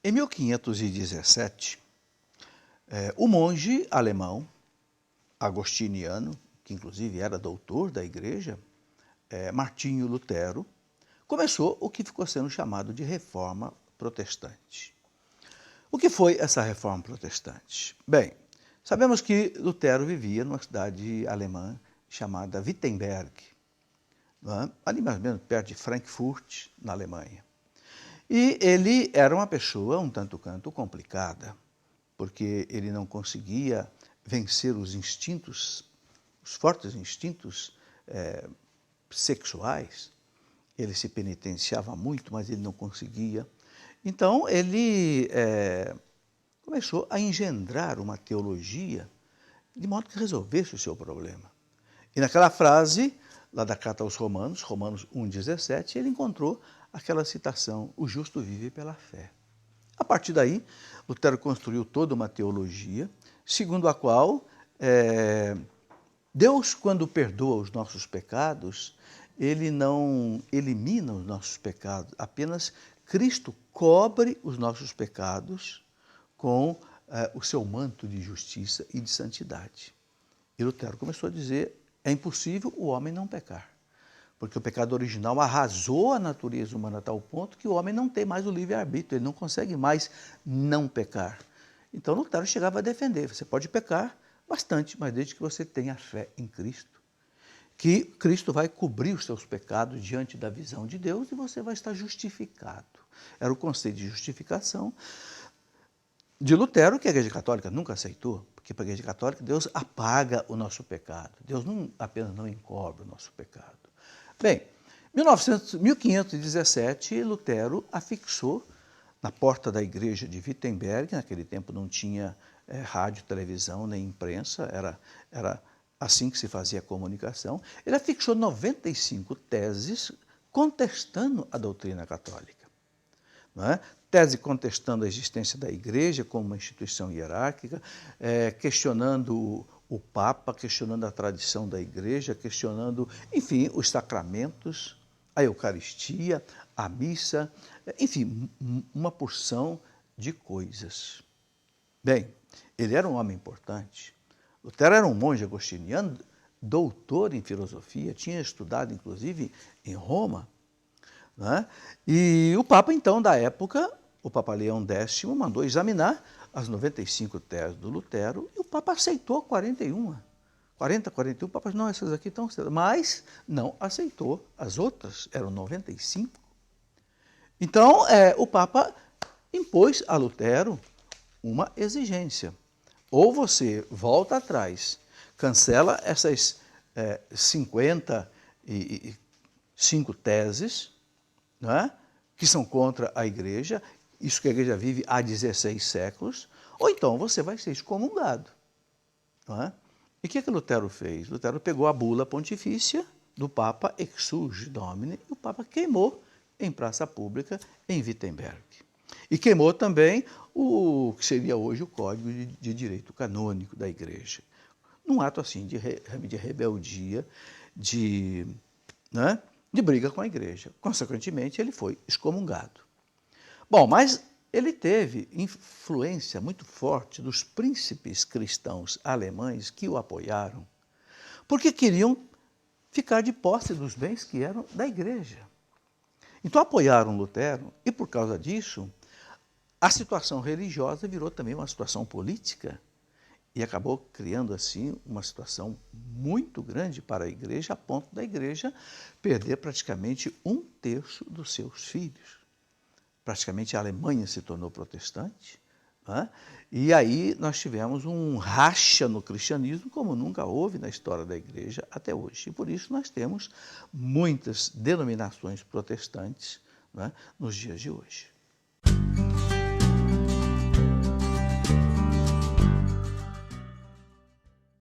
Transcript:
Em 1517, o monge alemão, agostiniano, que inclusive era doutor da igreja, Martinho Lutero, começou o que ficou sendo chamado de Reforma Protestante. O que foi essa Reforma Protestante? Bem, sabemos que Lutero vivia numa cidade alemã chamada Wittenberg, ali mais ou menos perto de Frankfurt, na Alemanha. E ele era uma pessoa um tanto quanto complicada, porque ele não conseguia vencer os instintos, os fortes instintos sexuais. Ele se penitenciava muito, mas ele não conseguia. Então, ele começou a engendrar uma teologia de modo que resolvesse o seu problema. E naquela frase, lá da carta aos Romanos, Romanos 1,17, ele encontrou aquela citação, o justo vive pela fé. A partir daí, Lutero construiu toda uma teologia, segundo a qual Deus, quando perdoa os nossos pecados, Ele não elimina os nossos pecados, apenas Cristo cobre os nossos pecados com o seu manto de justiça e de santidade. E Lutero começou a dizer, é impossível o homem não pecar, porque o pecado original arrasou a natureza humana a tal ponto que o homem não tem mais o livre-arbítrio, ele não consegue mais não pecar. Então Lutero chegava a defender, você pode pecar bastante, mas desde que você tenha fé em Cristo, que Cristo vai cobrir os seus pecados diante da visão de Deus e você vai estar justificado. Era o conceito de justificação de Lutero, que a Igreja Católica nunca aceitou, porque para a Igreja Católica Deus apaga o nosso pecado, Deus não apenas não encobre o nosso pecado. Bem, em 1517, Lutero afixou na porta da igreja de Wittenberg, naquele tempo não tinha rádio, televisão, nem imprensa, era assim que se fazia a comunicação, ele afixou 95 teses contestando a doutrina católica. Não é? Tese contestando a existência da igreja como uma instituição hierárquica, questionando o Papa, questionando a tradição da igreja, questionando, enfim, os sacramentos, a Eucaristia, a missa, enfim, uma porção de coisas. Bem, ele era um homem importante. Lutero era um monge agostiniano, doutor em filosofia, tinha estudado, inclusive, em Roma. Né? E o Papa, então, da época, o Papa Leão X, mandou examinar as 95 teses do Lutero e o Papa aceitou 41. 41, o Papa disse, não, essas aqui estão certas, mas não aceitou as outras, eram 95. Então, o Papa impôs a Lutero uma exigência. Ou você volta atrás, cancela essas 55 teses, não é? Que são contra a igreja, isso que a igreja vive há 16 séculos, ou então você vai ser excomungado. Não é? E o que Lutero fez? Lutero pegou a bula pontifícia do Papa Exsurge Domine e o Papa queimou em praça pública em Wittenberg. E queimou também o que seria hoje o Código de Direito Canônico da Igreja. Num ato assim de rebeldia, de briga com a Igreja. Consequentemente, ele foi excomungado. Bom, mas ele teve influência muito forte dos príncipes cristãos alemães que o apoiaram, porque queriam ficar de posse dos bens que eram da Igreja. Então apoiaram Lutero e, por causa disso, a situação religiosa virou também uma situação política e acabou criando, assim, uma situação muito grande para a igreja, a ponto da igreja perder praticamente 1/3 dos seus filhos. Praticamente a Alemanha se tornou protestante, né? E aí nós tivemos um racha no cristianismo como nunca houve na história da igreja até hoje. E por isso nós temos muitas denominações protestantes, né, nos dias de hoje.